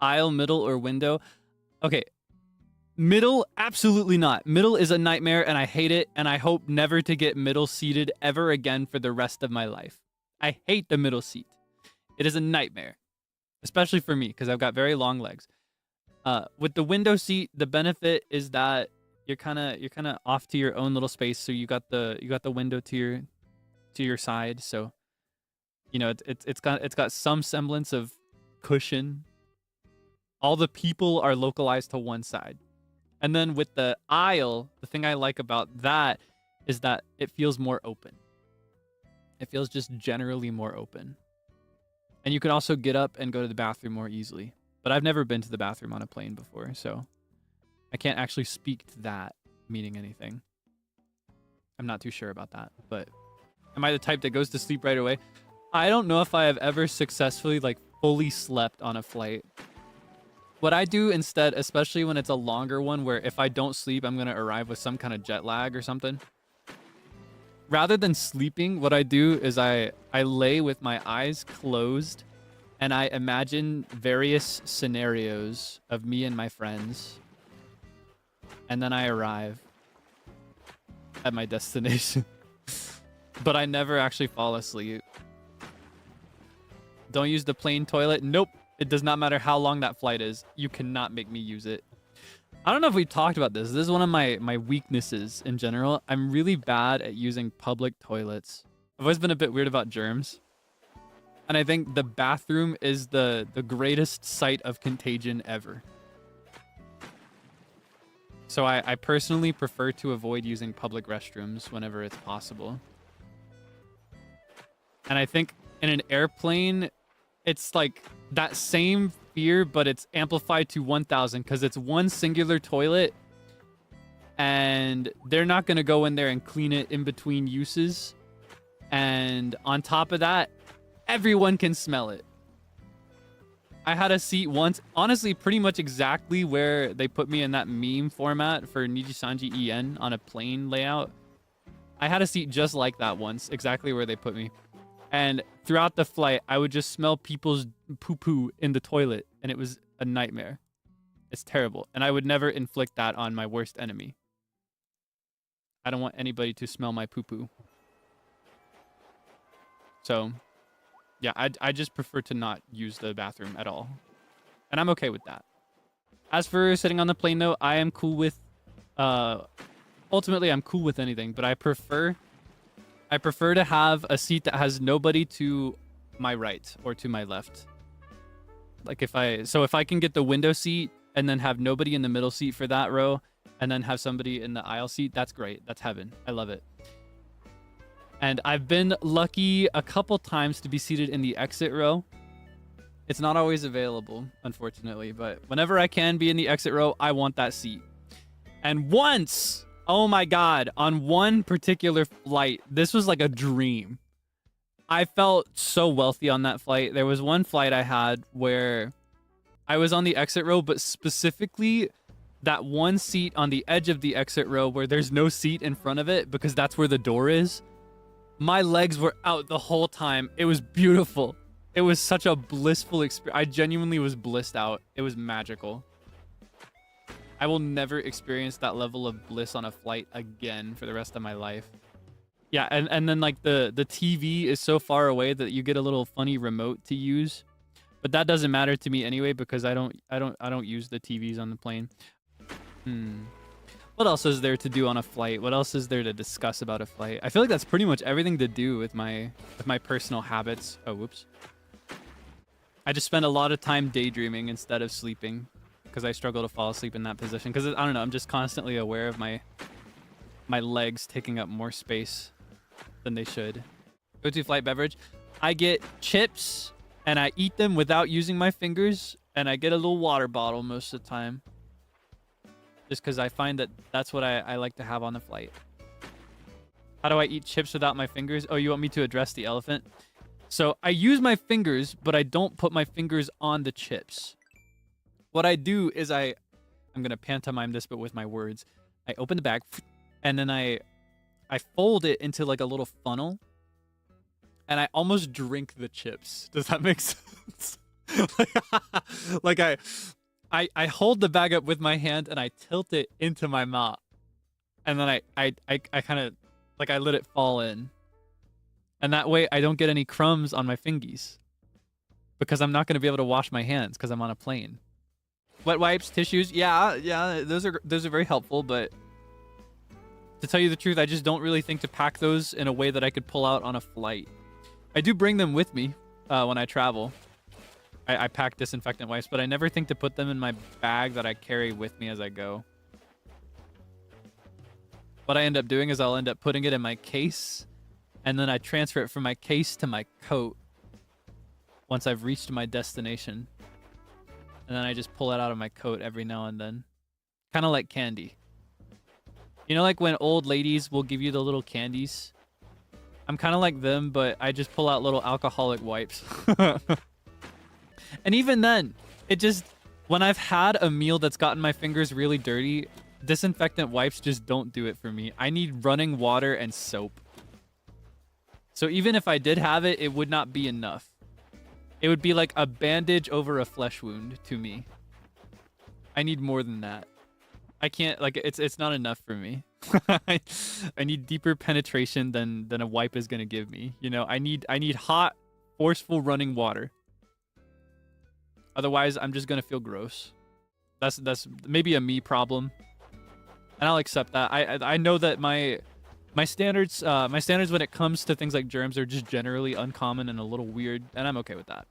Aisle, middle, or window? Okay. Middle, absolutely not. Middle is a nightmare and I hate it, and I hope never to get middle seated ever again for the rest of my life. I hate the middle seat. It is a nightmare, especially for me because I've got very long legs. With the window seat, the benefit is that you're kind of off to your own little space, so you got the window to your side, so you know it's got some semblance of cushion. All the people are localized to one side. And then with the aisle, the thing I like about that is that it feels more open. It feels just generally more open. And you can also get up and go to the bathroom more easily. But I've never been to the bathroom on a plane before, so I can't actually speak to that meaning anything. I'm not too sure about that. But am I the type that goes to sleep right away? I don't know if I have ever successfully fully slept on a flight. What I do instead, especially when it's a longer one where if I don't sleep, I'm going to arrive with some kind of jet lag or something. Rather than sleeping, what I do is I lay with my eyes closed and I imagine various scenarios of me and my friends. And then I arrive at my destination. But I never actually fall asleep. Don't use the plane toilet. Nope. It does not matter how long that flight is. You cannot make me use it. I don't know if we talked about this. This is one of my weaknesses in general. I'm really bad at using public toilets. I've always been a bit weird about germs. And I think the bathroom is the greatest site of contagion ever. So I personally prefer to avoid using public restrooms whenever it's possible. And I think in an airplane, it's like that same fear, but it's amplified to 1000 because it's one singular toilet and they're not going to go in there and clean it in between uses. And on top of that, everyone can smell it. I had a seat once, honestly, pretty much exactly where they put me in that meme format for ni ji san En on a plane layout. I had a seat just like that once, exactly where they put me. And throughout the flight, I would just smell people's poo-poo in the toilet, and it was a nightmare. It's terrible, and I would never inflict that on my worst enemy. I don't want anybody to smell my poo-poo. So, yeah, I just prefer to not use the bathroom at all. And I'm okay with that. As for sitting on the plane, though, I am cool with... ultimately, I'm cool with anything, but I prefer to have a seat that has nobody to my right or to my left. Like if I can get the window seat and then have nobody in the middle seat for that row and then have somebody in the aisle seat, that's great. That's heaven. I love it. And I've been lucky a couple times to be seated in the exit row. It's not always available, unfortunately, but whenever I can be in the exit row, I want that seat. And once... oh my God, on one particular flight, this was like a dream. I felt so wealthy on that flight. There was one flight I had where I was on the exit row, but specifically that one seat on the edge of the exit row where there's no seat in front of it because that's where the door is. My legs were out the whole time. It was beautiful. It was such a blissful experience. I genuinely was blissed out. It was magical. I will never experience that level of bliss on a flight again for the rest of my life. Yeah, and then like the TV is so far away that you get a little funny remote to use. But that doesn't matter to me anyway because I don't use the TVs on the plane. What else is there to do on a flight? What else is there to discuss about a flight? I feel like that's pretty much everything to do with my personal habits. Oh, whoops. I just spend a lot of time daydreaming instead of sleeping. Because I struggle to fall asleep in that position. Because, I don't know, I'm just constantly aware of my legs taking up more space than they should. Go-to flight beverage. I get chips, and I eat them without using my fingers, and I get a little water bottle most of the time. Just because I find that that's what I like to have on the flight. How do I eat chips without my fingers? Oh, you want me to address the elephant? So, I use my fingers, but I don't put my fingers on the chips. What I do is I'm going to pantomime this, but with my words. I open the bag, and then I fold it into like a little funnel, and I almost drink the chips. Does that make sense? like I hold the bag up with my hand and I tilt it into my mouth, and then I kind of like I let it fall in, and that way I don't get any crumbs on my fingies, because I'm not going to be able to wash my hands because I'm on a plane. Wet wipes, tissues, yeah, those are very helpful, but to tell you the truth, I just don't really think to pack those in a way that I could pull out on a flight. I do bring them with me when I travel. I pack disinfectant wipes, but I never think to put them in my bag that I carry with me as I go. What I end up doing is I'll end up putting it in my case, and then I transfer it from my case to my coat once I've reached my destination. And then I just pull it out of my coat every now and then. Kind of like candy. You know, like when old ladies will give you the little candies? I'm kind of like them, but I just pull out little alcoholic wipes. And even then, it just... When I've had a meal that's gotten my fingers really dirty, disinfectant wipes just don't do it for me. I need running water and soap. So even if I did have it, it would not be enough. It would be like a bandage over a flesh wound to me. I need more than that. I can't, like, it's not enough for me. I need deeper penetration than a wipe is gonna give me. You know, I need hot, forceful running water. Otherwise, I'm just gonna feel gross. That's maybe a me problem, and I'll accept that. I know that my standards when it comes to things like germs are just generally uncommon and a little weird, and I'm okay with that.